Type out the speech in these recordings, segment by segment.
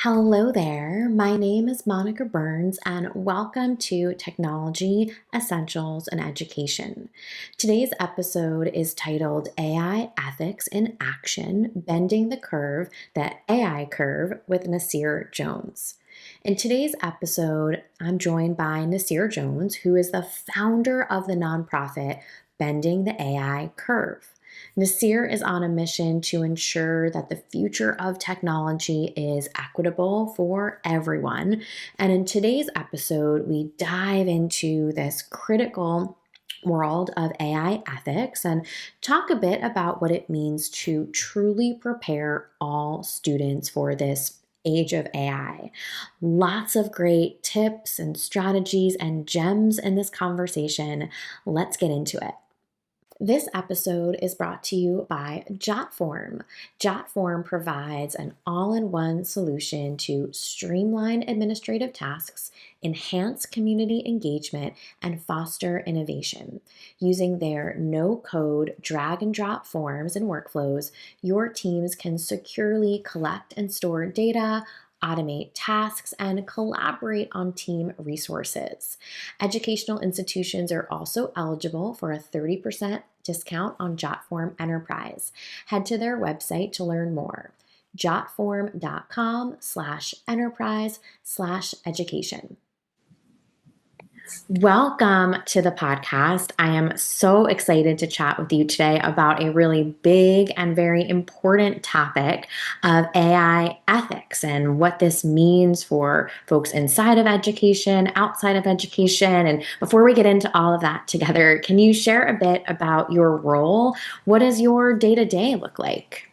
Hello there. My name is Monica Burns, and welcome to Technology Essentials in Education. Today's episode is titled AI Ethics in Action Bending the Curve, the AI Curve with Nasser Jones. In today's episode, I'm joined by Nasser Jones, who is the founder of the nonprofit Bending the AI Curve. Nasser is on a mission to ensure that the future of technology is equitable for everyone. And in today's episode, we dive into this critical world of AI ethics and talk a bit about what it means to truly prepare all students for this age of AI. Lots of great tips and strategies and gems in this conversation. Let's get into it. This episode is brought to you by Jotform. Jotform provides an all-in-one solution to streamline administrative tasks, enhance community engagement, and foster innovation. Using their no-code drag-and-drop forms and workflows, your teams can securely collect and store data, automate tasks, and collaborate on team resources. Educational institutions are also eligible for a 30% discount on Jotform Enterprise. Head to their website to learn more. jotform.com/enterprise/education. Welcome to the podcast. I am so excited to chat with you today about a really big and very important topic of AI ethics and what this means for folks inside of education, outside of education. And before we get into all of that together, can you share a bit about your role? What does your day-to-day look like?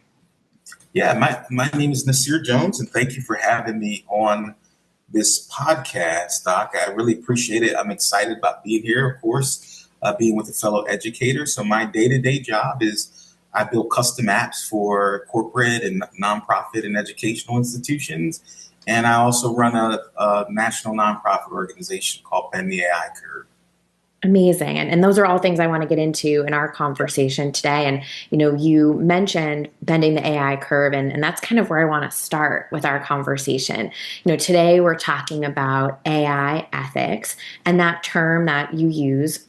Yeah, my name is Nasser Jones, and thank you for having me on this podcast, Doc. I really appreciate it. I'm excited about being here, of course, being with a fellow educator. So my day-to-day job is I build custom apps for corporate and nonprofit and educational institutions. And I also run a national nonprofit organization called Bend the AI Curve. Amazing. And those are all things I want to get into in our conversation today. And, you mentioned bending the AI curve, and that's kind of where I want to start with our conversation. Today we're talking about AI ethics, and that term that you use.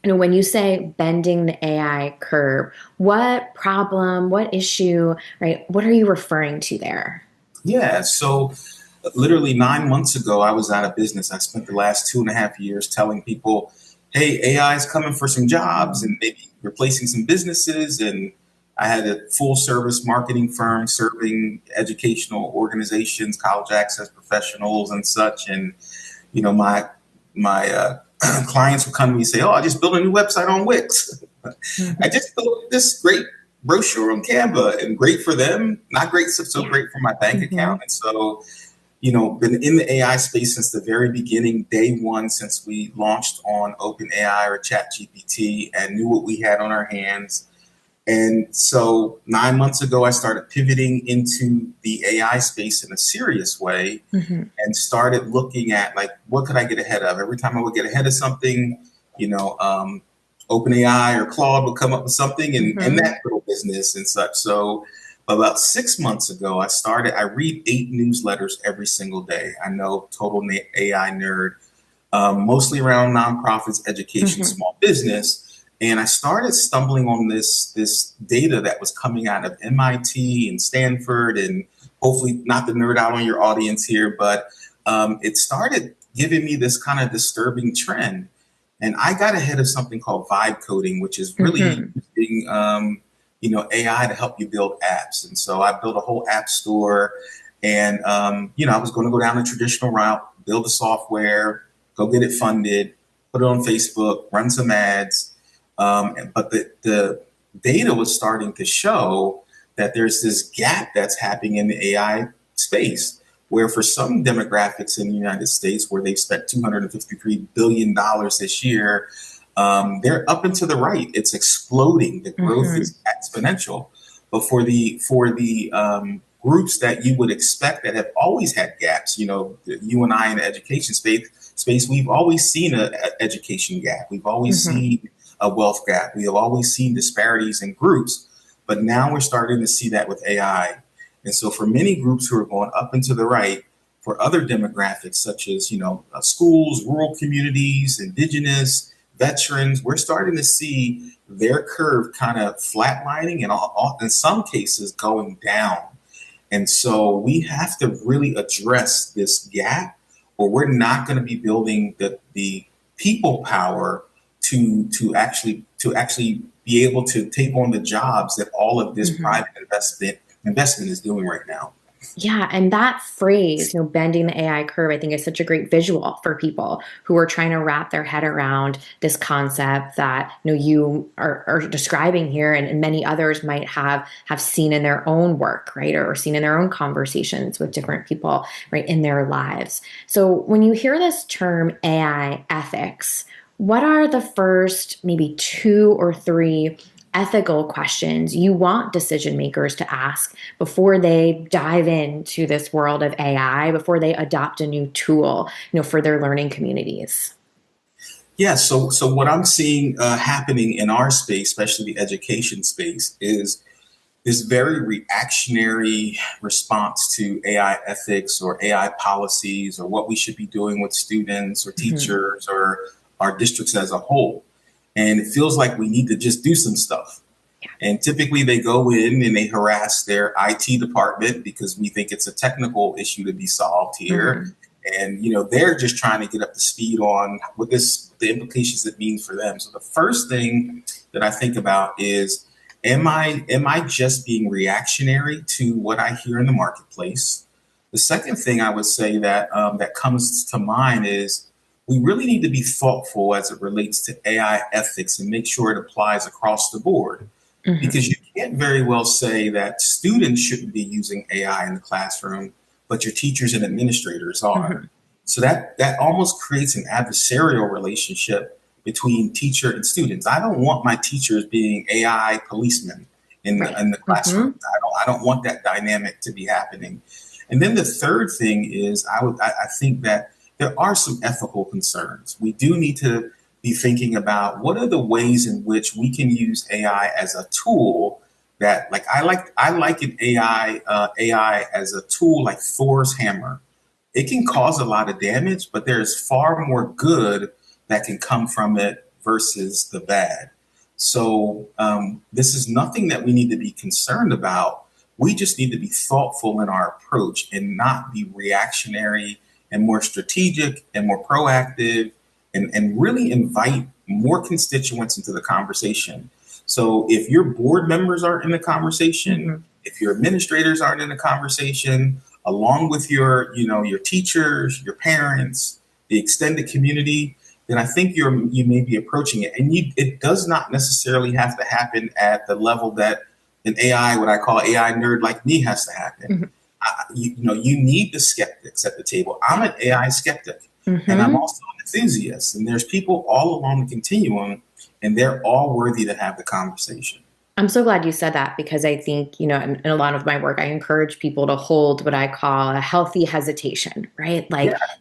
When you say bending the AI curve, what problem, what issue, right? What are you referring to there? Yeah, so literally 9 months ago, I was out of business. I spent the last 2.5 years telling people, hey, AI is coming for some jobs and maybe replacing some businesses. And I had a full service marketing firm serving educational organizations, college access professionals and such. And, my clients would come to me and say, oh, I just built a new website on Wix. I just built this great brochure on Canva, and great for them, not great, so great for my bank account. And so, been in the AI space since the very beginning, day one, since we launched on OpenAI or ChatGPT, and knew what we had on our hands. And so 9 months ago, I started pivoting into the AI space in a serious way, and started looking at what could I get ahead of? Every time I would get ahead of something, OpenAI or Claude would come up with something, and that little business and such. So about 6 months ago, I read 8 newsletters every single day. I know, total AI nerd, mostly around nonprofits, education, small business. And I started stumbling on this data that was coming out of MIT and Stanford, and hopefully not to nerd out on your audience here, but it started giving me this kind of disturbing trend. And I got ahead of something called vibe coding, which is really using AI to help you build apps. And so I built a whole app store, and I was going to go down the traditional route, build the software, go get it funded, put it on Facebook, run some ads. But the data was starting to show that there's this gap that's happening in the AI space, where for some demographics in the United States, where they've spent $253 billion this year, they're up and to the right. It's exploding. The growth is exponential. But for the groups that you would expect that have always had gaps, you and I in the education space, we've always seen an education gap. We've always seen a wealth gap. We have always seen disparities in groups, but now we're starting to see that with AI. And so for many groups who are going up and to the right, for other demographics such as, schools, rural communities, indigenous, veterans, we're starting to see their curve kind of flatlining and in some cases going down. And so we have to really address this gap, or we're not going to be building the people power to actually be able to take on the jobs that all of this private investment is doing right now. Yeah, and that phrase, bending the AI curve, I think is such a great visual for people who are trying to wrap their head around this concept that you are describing here, and many others might have seen in their own work, right, or seen in their own conversations with different people, right, in their lives. So when you hear this term AI ethics, what are the first maybe 2 or 3 ethical questions you want decision makers to ask before they dive into this world of AI, before they adopt a new tool, for their learning communities? Yeah, so what I'm seeing happening in our space, especially the education space, is this very reactionary response to AI ethics or AI policies or what we should be doing with students or teachers or our districts as a whole. And it feels like we need to just do some stuff. And typically they go in and they harass their IT department because we think it's a technical issue to be solved here. And, they're just trying to get up to speed on the implications it means for them. So the first thing that I think about is, am I just being reactionary to what I hear in the marketplace? The second thing I would say that comes to mind is, we really need to be thoughtful as it relates to AI ethics and make sure it applies across the board. Because you can't very well say that students shouldn't be using AI in the classroom, but your teachers and administrators are. So that almost creates an adversarial relationship between teacher and students. I don't want my teachers being AI policemen in the classroom. I don't want that dynamic to be happening. And then the third thing is, I think that there are some ethical concerns. We do need to be thinking about what are the ways in which we can use AI as a tool that, like, I like an AI as a tool like Thor's hammer. It can cause a lot of damage, but there's far more good that can come from it versus the bad. So this is nothing that we need to be concerned about. We just need to be thoughtful in our approach and not be reactionary, and more strategic and more proactive, and really invite more constituents into the conversation. So if your board members aren't in the conversation, if your administrators aren't in the conversation, along with your teachers, your parents, the extended community, then I think you may be approaching it. And it does not necessarily have to happen at the level that an AI, what I call AI nerd like me, has to happen. You need the skeptics at the table. I'm an AI skeptic, and I'm also an enthusiast. And there's people all along the continuum, and they're all worthy to have the conversation. I'm so glad you said that, because I think, in a lot of my work, I encourage people to hold what I call a healthy hesitation, right?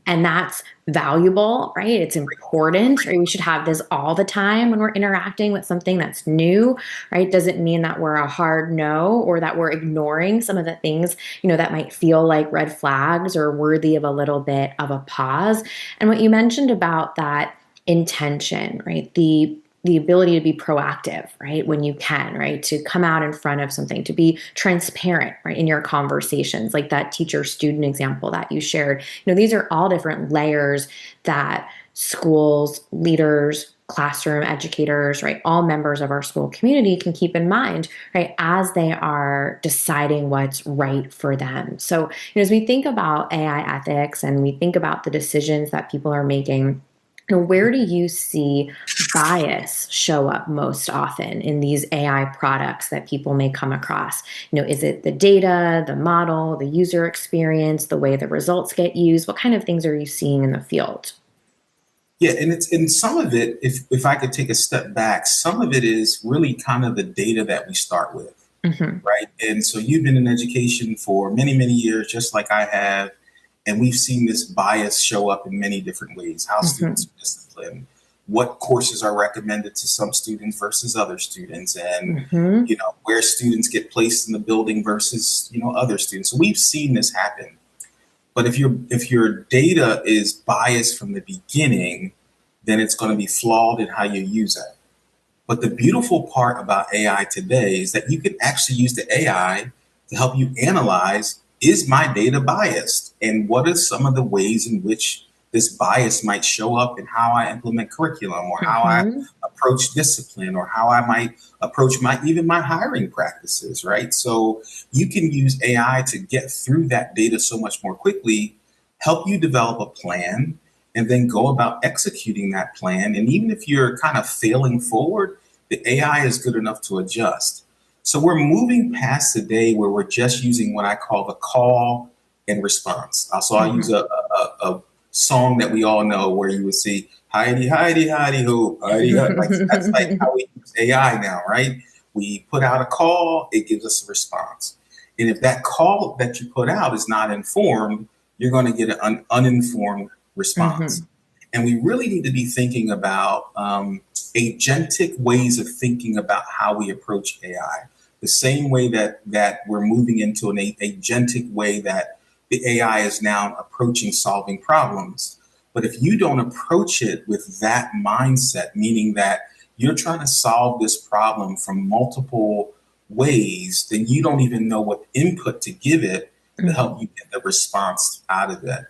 And that's valuable, right? It's important, right? We should have this all the time when we're interacting with something that's new, right? Doesn't mean that we're a hard no, or that we're ignoring some of the things, that might feel like red flags or worthy of a little bit of a pause. And what you mentioned about that intention, right? The ability to be proactive, right? When you can, right? To come out in front of something, to be transparent, right? In your conversations, like that teacher-student example that you shared. These are all different layers that schools, leaders, classroom educators, right? All members of our school community can keep in mind, right? As they are deciding what's right for them. So, as we think about AI ethics and we think about the decisions that people are making, where do you see bias show up most often in these AI products that people may come across? Is it the data, the model, the user experience, the way the results get used? What kind of things are you seeing in the field? Yeah, and some of it, if I could take a step back, some of it is really kind of the data that we start with, right? And so you've been in education for many, many years, just like I have. And we've seen this bias show up in many different ways, how students are disciplined, what courses are recommended to some students versus other students, and Mm-hmm. where students get placed in the building versus other students. So we've seen this happen. But if your data is biased from the beginning, then it's going to be flawed in how you use it. But the beautiful part about AI today is that you can actually use the AI to help you analyze, is my data biased? And what are some of the ways in which this bias might show up in how I implement curriculum, or how I Mm-hmm. approach discipline, or how I might approach my hiring practices, right? So you can use AI to get through that data so much more quickly, help you develop a plan, and then go about executing that plan. And even if you're kind of failing forward, the AI is good enough to adjust. So we're moving past the day where we're just using what I call the call and response. So I'll use Mm-hmm. a song that we all know where you would see Heidi, Heidi, Heidi, ho, Heidi, Heidi. Like, that's like how we use AI now, right? We put out a call, it gives us a response. And if that call that you put out is not informed, you're going to get an uninformed response. Mm-hmm. And we really need to be thinking about agentic ways of thinking about how we approach AI. The same way that we're moving into an agentic way that the AI is now approaching solving problems. But if you don't approach it with that mindset, meaning that you're trying to solve this problem from multiple ways, then you don't even know what input to give it to help you get the response out of it.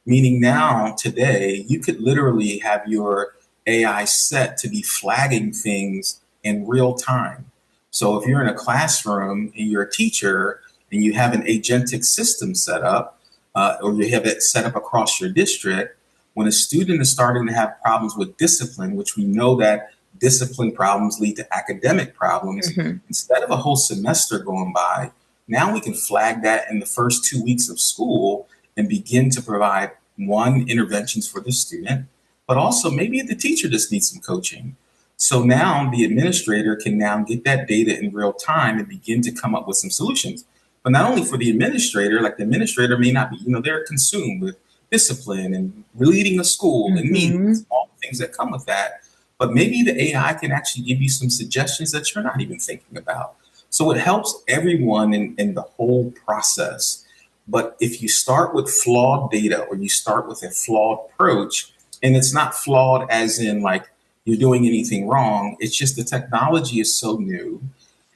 Meaning now, today, you could literally have your AI set to be flagging things in real time. So if you're in a classroom and you're a teacher and you have an agentic system set up, or you have it set up across your district, when a student is starting to have problems with discipline, which we know that discipline problems lead to academic problems, Mm-hmm. instead of a whole semester going by, now we can flag that in the first 2 weeks of school and begin to provide interventions for the student, but also maybe the teacher just needs some coaching. So now the administrator can now get that data in real time and begin to come up with some solutions. But not only for the administrator, like the administrator may not be, they're consumed with discipline and leading a school and Mm-hmm. meetings, all the things that come with that. But maybe the AI can actually give you some suggestions that you're not even thinking about. So it helps everyone in the whole process. But if you start with flawed data, or you start with a flawed approach, and it's not flawed as in like you're doing anything wrong, it's just the technology is so new.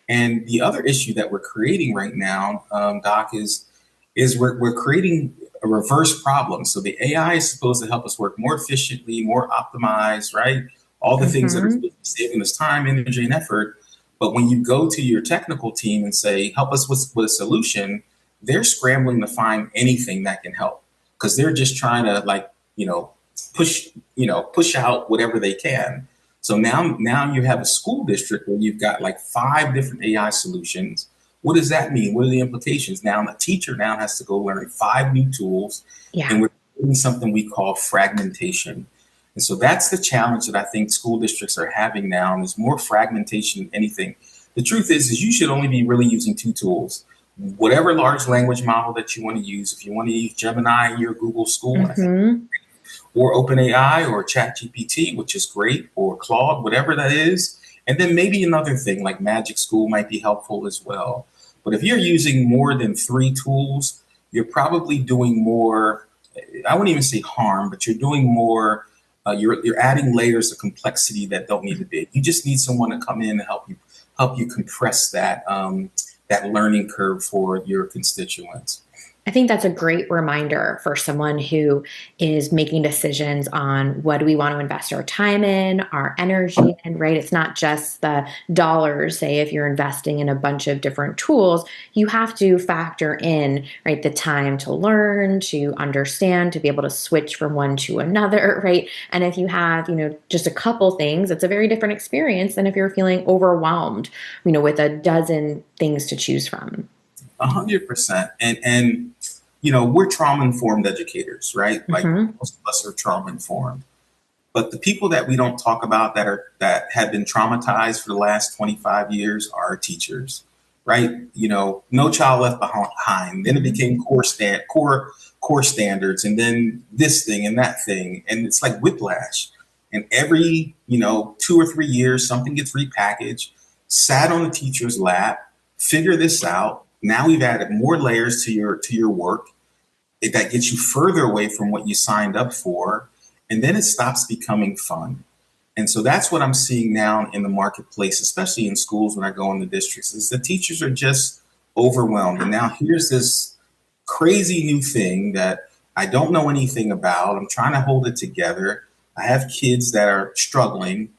And the other issue that we're creating right now, Doc, is we're creating a reverse problem. So the AI is supposed to help us work more efficiently, more optimized, right? All the things that are Mm-hmm. supposed to be saving us time, energy, and effort. But when you go to your technical team and say, help us with a solution, they're scrambling to find anything that can help, because they're just trying to push push out whatever they can. So now you have a school district where you've got like 5 different AI solutions. What does that mean? What are the implications? Now the teacher now has to go learn 5 new tools, Yeah. and we're doing something we call fragmentation. And so that's the challenge that I think school districts are having now. And there's more fragmentation than anything. The truth is you should only be really using 2 tools. Whatever large language model that you want to use, if you want to use Gemini in your Google School, I think, Mm-hmm. or OpenAI or ChatGPT, which is great, or Claude, whatever that is. And then maybe another thing like Magic School might be helpful as well. But if you're using more than 3 tools, you're probably doing more, I wouldn't even say harm, but you're doing more, you're adding layers of complexity that don't need to be. You just need someone to come in and help you compress that learning curve for your constituents. I think that's a great reminder for someone who is making decisions on what do we want to invest our time in, our energy in, right? It's not just the dollars. Say if you're investing in a bunch of different tools, you have to factor in, right, the time to learn, to understand, to be able to switch from one to another, right? And if you have, just a couple things, it's a very different experience than if you're feeling overwhelmed, with a dozen things to choose from. 100%. And we're trauma informed educators, right? Like Hmm. most of us are trauma informed. But the people that we don't talk about that have been traumatized for the last 25 years are our teachers, right? No child left behind. Then it became core standards, and then this thing and that thing, and it's like whiplash. And every, 2 or 3 years, something gets repackaged, sat on the teacher's lap, figure this out. Now we've added more layers to your work that gets you further away from what you signed up for. And then it stops becoming fun. And so that's what I'm seeing now in the marketplace, especially in schools when I go in the districts, is the teachers are just overwhelmed. And now here's this crazy new thing that I don't know anything about. I'm trying to hold it together. I have kids that are struggling.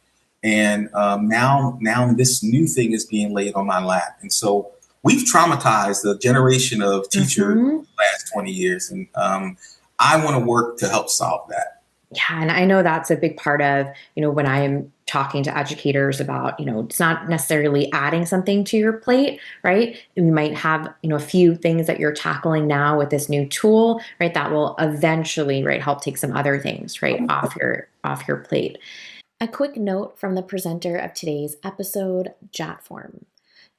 And now this new thing is being laid on my lap. And so we've traumatized the generation of teachers the last 20 years. And I want to work to help solve that. Yeah, and I know that's a big part of, when I'm talking to educators about, it's not necessarily adding something to your plate, right? You might have, a few things that you're tackling now with this new tool, right? That will eventually, right, help take some other things, right, off your plate. A quick note from the presenter of today's episode, Jotform.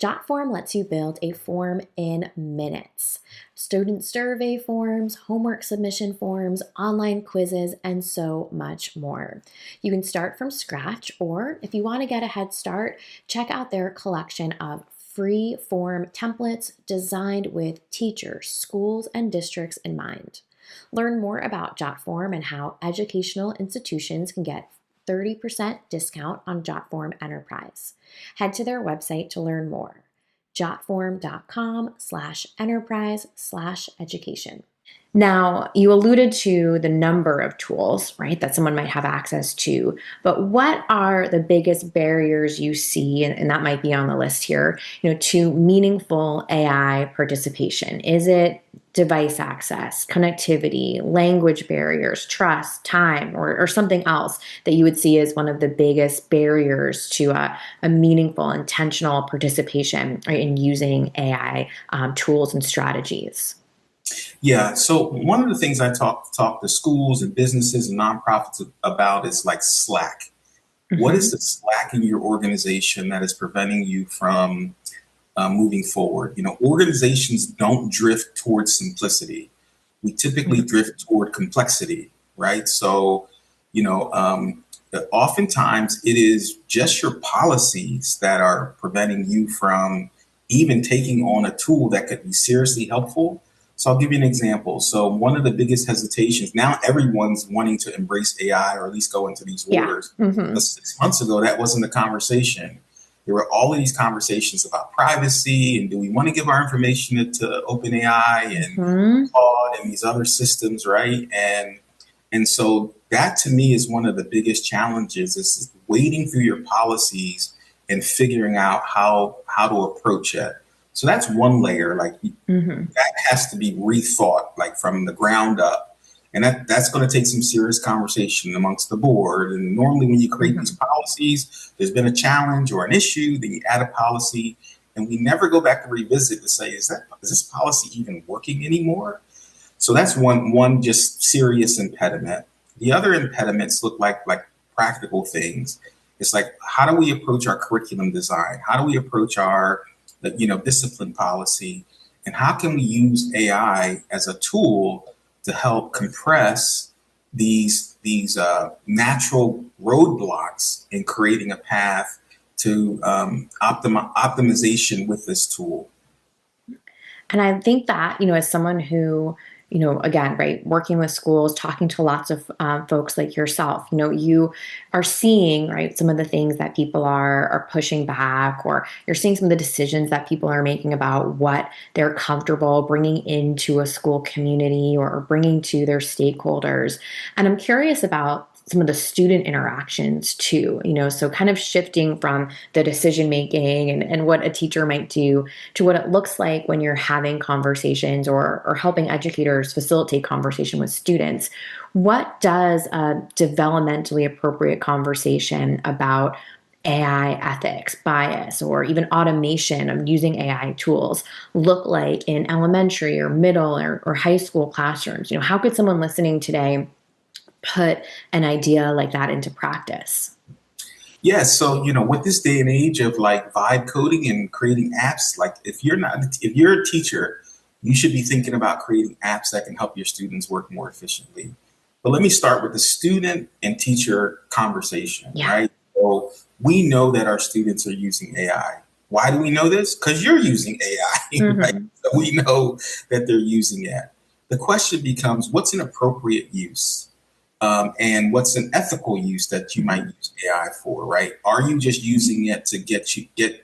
Jotform lets you build a form in minutes. Student survey forms, homework submission forms, online quizzes, and so much more. You can start from scratch, or if you want to get a head start, check out their collection of free form templates designed with teachers, schools, and districts in mind. Learn more about Jotform and how educational institutions can get 30% discount on Jotform Enterprise. Head to their website to learn more. Jotform.com/enterprise/education. Now, you alluded to the number of tools, right, that someone might have access to, but what are the biggest barriers you see, and that might be on the list here, to meaningful AI participation? Is it device access, connectivity, language barriers, trust, time, or something else that you would see as one of the biggest barriers to a meaningful, intentional participation, right, in using AI tools and strategies? Yeah. So one of the things I talk to schools and businesses and nonprofits about is like Slack. What is the slack in your organization that is preventing you from moving forward? Organizations don't drift towards simplicity. We typically drift toward complexity, right? So, oftentimes it is just your policies that are preventing you from even taking on a tool that could be seriously helpful. So I'll give you an example. So one of the biggest hesitations, now everyone's wanting to embrace AI or at least go into these waters. But 6 months ago, that wasn't the conversation. There were all of these conversations about privacy and do we want to give our information to OpenAI and Claude and these other systems, right? And so that to me is one of the biggest challenges is wading through your policies and figuring out how to approach it. So that's one layer, like that has to be rethought, like from the ground up. And that's going to take some serious conversation amongst the board. And normally when you create these policies, there's been a challenge or an issue, then you add a policy and we never go back to revisit to say, is this policy even working anymore? So that's one just serious impediment. The other impediments look like practical things. It's like, how do we approach our curriculum design? How do we approach our discipline policy, and how can we use AI as a tool to help compress these natural roadblocks in creating a path to optimization with this tool? And I think that, as someone who, again, right, working with schools, talking to lots of folks like yourself, you are seeing, right, some of the things that people are pushing back, or you're seeing some of the decisions that people are making about what they're comfortable bringing into a school community or bringing to their stakeholders. And I'm curious about some of the student interactions too, so kind of shifting from the decision making and what a teacher might do to what it looks like when you're having conversations or helping educators facilitate conversation with students. What does a developmentally appropriate conversation about AI ethics, bias, or even automation of using AI tools look like in elementary or middle or high school classrooms? How could someone listening today put an idea like that into practice? Yeah, so with this day and age of like vibe coding and creating apps, like if you're a teacher, you should be thinking about creating apps that can help your students work more efficiently. But let me start with the student and teacher conversation, Yeah. right? So we know that our students are using AI. Why do we know this? Because you're using AI, right? So we know that they're using it. The question becomes, what's an appropriate use? And what's an ethical use that you might use AI for, right? Are you just using it to get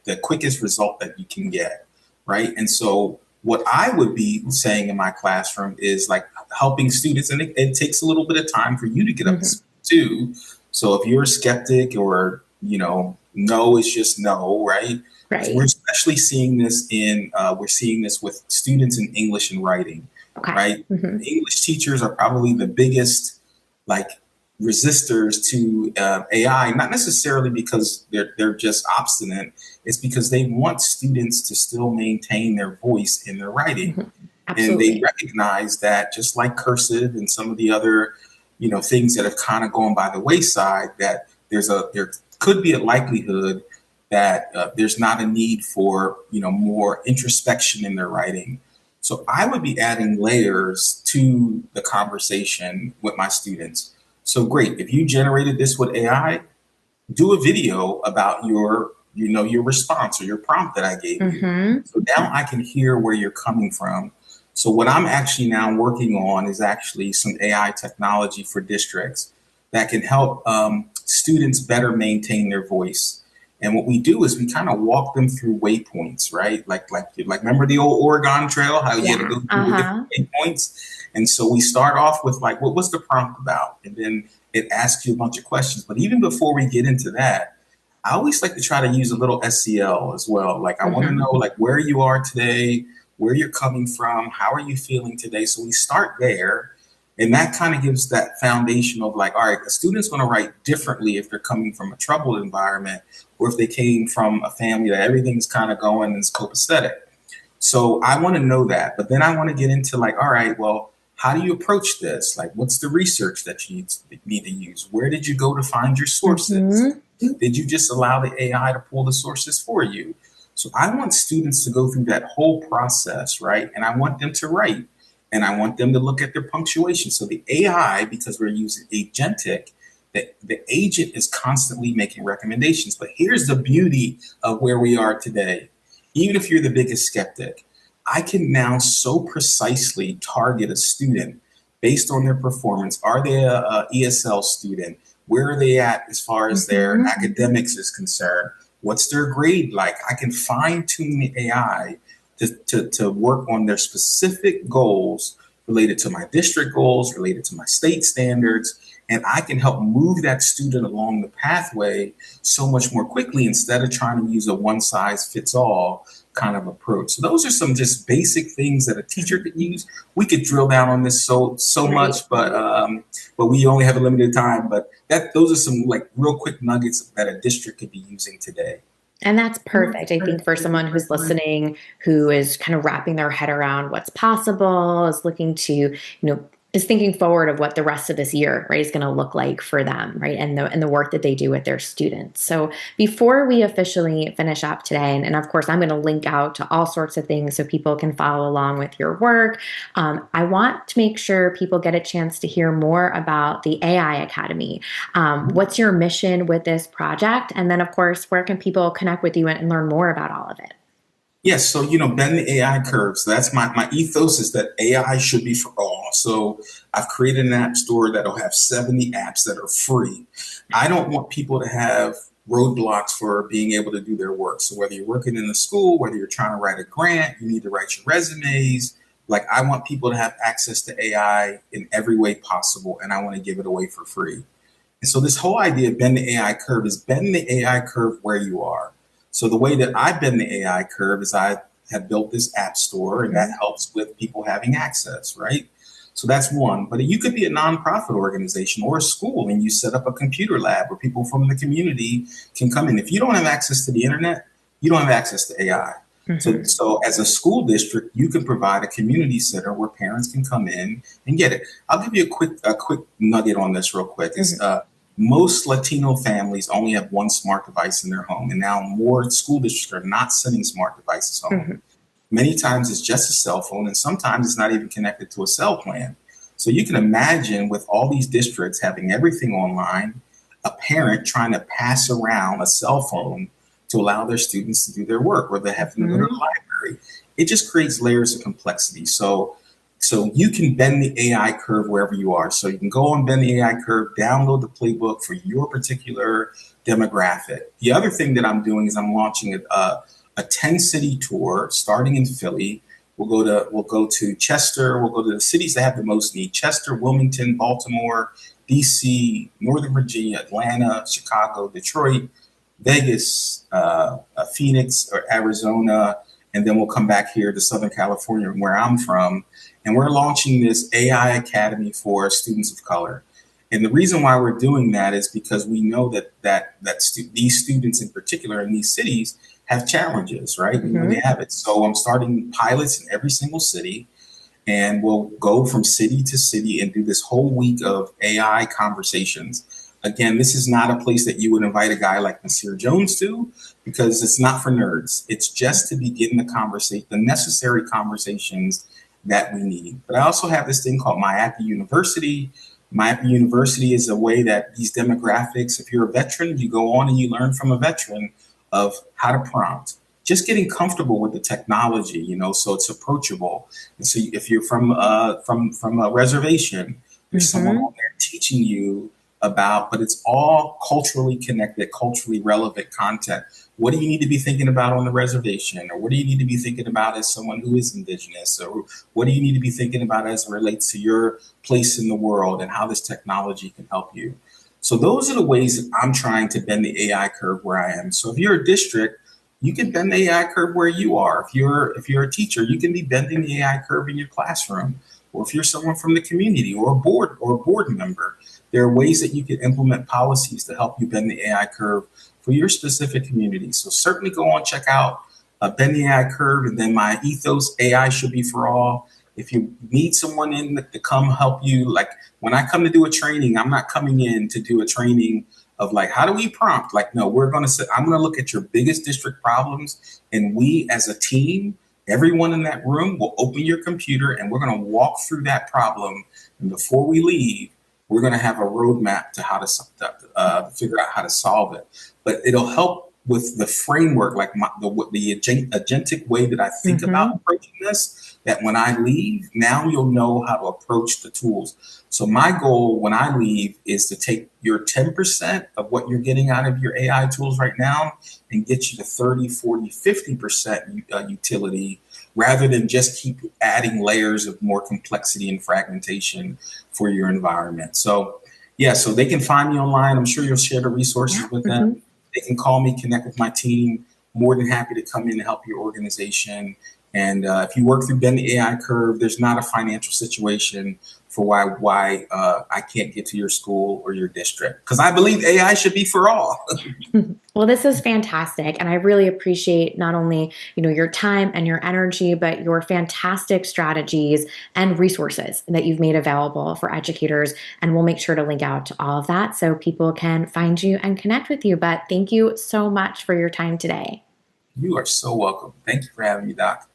the quickest result that you can get, right? And so what I would be saying in my classroom is like helping students, and it takes a little bit of time for you to get up to speed too. So if you're a skeptic or, no is just no, right? Right. We're especially seeing this we're seeing this with students in English and writing, right? English teachers are probably the biggest like resistors to AI, not necessarily because they're just obstinate. It's because they want students to still maintain their voice in their writing. And they recognize that just like cursive and some of the other, things that have kind of gone by the wayside, that there could be a likelihood that there's not a need for, more introspection in their writing. So I would be adding layers to the conversation with my students. So great, if you generated this with AI, do a video about your response or your prompt that I gave you. So now I can hear where you're coming from. So what I'm actually now working on is actually some AI technology for districts that can help students better maintain their voice. And what we do is we kind of walk them through waypoints, right? Like remember the old Oregon Trail, how you had to go through the different waypoints? And so we start off with like, what was the prompt about? And then it asks you a bunch of questions. But even before we get into that, I always like to try to use a little SEL as well. Like I want to know like where you are today, where you're coming from, how are you feeling today? So we start there. And that kind of gives that foundation of like, all right, the student's going to write differently if they're coming from a troubled environment or if they came from a family that everything's kind of going and is copacetic. So I want to know that. But then I want to get into like, all right, well, how do you approach this? Like, what's the research that you need to use? Where did you go to find your sources? Did you just allow the AI to pull the sources for you? So I want students to go through that whole process, right? And I want them to write. And I want them to look at their punctuation. So the AI, because we're using agentic, the agent is constantly making recommendations. But here's the beauty of where we are today. Even if you're the biggest skeptic, I can now so precisely target a student based on their performance. Are they a ESL student? Where are they at as far as their academics is concerned? What's their grade like? I can fine tune the AI to work on their specific goals related to my district goals, related to my state standards, and I can help move that student along the pathway so much more quickly instead of trying to use a one size fits all kind of approach. So those are some just basic things that a teacher could use. We could drill down on this so much, but we only have a limited time. But those are some like real quick nuggets that a district could be using today. And that's perfect. I think for someone who's listening, who is kind of wrapping their head around what's possible, is looking to, is thinking forward of what the rest of this year, right, is going to look like for them, right, and the work that they do with their students. So before we officially finish up today, and of course I'm going to link out to all sorts of things so people can follow along with your work, I want to make sure people get a chance to hear more about the AI Academy. What's your mission with this project? And then of course, where can people connect with you and learn more about all of it? Yes, so bend the AI curve. So that's my ethos is that AI should be for all. So I've created an app store that'll have 70 apps that are free. I don't want people to have roadblocks for being able to do their work. So whether you're working in the school, whether you're trying to write a grant, you need to write your resumes. Like I want people to have access to AI in every way possible, and I want to give it away for free. And so this whole idea of bend the AI curve is bend the AI curve where you are. So the way that I bend the AI curve is I have built this app store, and that helps with people having access, right? So that's one. But you could be a nonprofit organization or a school, and you set up a computer lab where people from the community can come in. If you don't have access to the internet, you don't have access to AI. So as a school district, you can provide a community center where parents can come in and get it. I'll give you a quick nugget on this real quick. Most Latino families only have one smart device in their home, and now more school districts are not sending smart devices home. Many times it's just a cell phone, and sometimes it's not even connected to a cell plan. So you can imagine with all these districts having everything online, a parent trying to pass around a cell phone to allow their students to do their work, or they have to go to the library. It just creates layers of complexity. So you can bend the AI curve wherever you are. So you can go and bend the AI curve, download the playbook for your particular demographic. The other thing that I'm doing is I'm launching a 10 city tour starting in Philly. We'll go to Chester. We'll go to the cities that have the most need: Chester, Wilmington, Baltimore, DC, Northern Virginia, Atlanta, Chicago, Detroit, Vegas, Phoenix, or Arizona, and then we'll come back here to Southern California, where I'm from, and we're launching this AI Academy for students of color. And the reason why we're doing that is because we know these students in particular in these cities have challenges, right? We know they have it. So I'm starting pilots in every single city, and we'll go from city to city and do this whole week of AI conversations. Again, this is not a place that you would invite a guy like Nasser Jones to, because it's not for nerds. It's just to begin the necessary conversations that we need. But I also have this thing called My Appy University. My Appy University is a way that these demographics, if you're a veteran, you go on and you learn from a veteran of how to prompt, just getting comfortable with the technology, so it's approachable. And so if you're from a reservation, there's someone on there teaching you about, but it's all culturally connected, culturally relevant content. What do you need to be thinking about on the reservation? Or what do you need to be thinking about as someone who is indigenous? Or what do you need to be thinking about as it relates to your place in the world and how this technology can help you? So those are the ways that I'm trying to bend the AI curve where I am. So if you're a district, you can bend the AI curve where you are. If you're a teacher, you can be bending the AI curve in your classroom. Or if you're someone from the community or a board member, there are ways that you can implement policies to help you bend the AI curve for your specific community. So certainly go on, check out Bend the AI Curve, and then my ethos, AI should be for all. If you need someone in to come help you, like when I come to do a training, I'm not coming in to do a training of like, how do we prompt? Like, no, I'm going to look at your biggest district problems, and we as a team, everyone in that room will open your computer and we're going to walk through that problem. And before we leave, we're going to have a roadmap to how to figure out how to solve it. But it'll help with the framework, like the agentic way that I think about approaching this, that when I leave, now you'll know how to approach the tools. So my goal when I leave is to take your 10% of what you're getting out of your AI tools right now and get you to 30, 40, 50% utility, rather than just keep adding layers of more complexity and fragmentation for your environment. So yeah, so they can find me online. I'm sure you'll share the resources with them. They can call me, connect with my team. More than happy to come in and help your organization. And if you work through Bend the AI Curve, there's not a financial situation for why I can't get to your school or your district, because I believe AI should be for all. Well, this is fantastic. And I really appreciate not only, your time and your energy, but your fantastic strategies and resources that you've made available for educators. And we'll make sure to link out to all of that so people can find you and connect with you. But thank you so much for your time today. You are so welcome. Thank you for having me, Doc.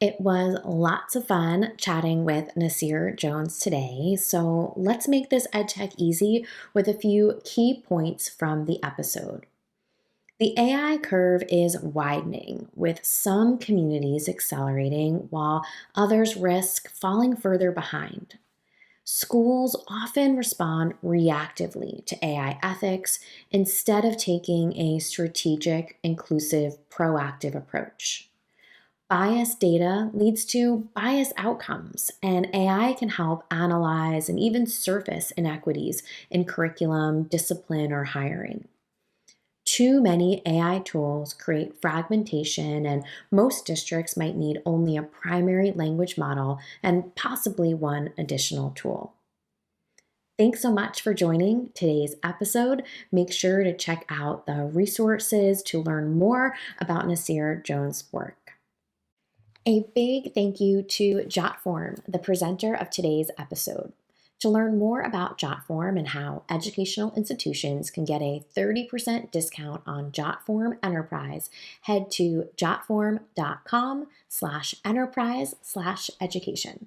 It was lots of fun chatting with Nasser Jones today. So let's make this EdTech easy with a few key points from the episode. The AI curve is widening, with some communities accelerating while others risk falling further behind. Schools often respond reactively to AI ethics instead of taking a strategic, inclusive, proactive approach. Biased data leads to biased outcomes, and AI can help analyze and even surface inequities in curriculum, discipline, or hiring. Too many AI tools create fragmentation, and most districts might need only a primary language model and possibly one additional tool. Thanks so much for joining today's episode. Make sure to check out the resources to learn more about Nasser Jones' work. A big thank you to Jotform, the presenter of today's episode. To learn more about Jotform and how educational institutions can get a 30% discount on Jotform Enterprise, head to jotform.com/enterprise/education.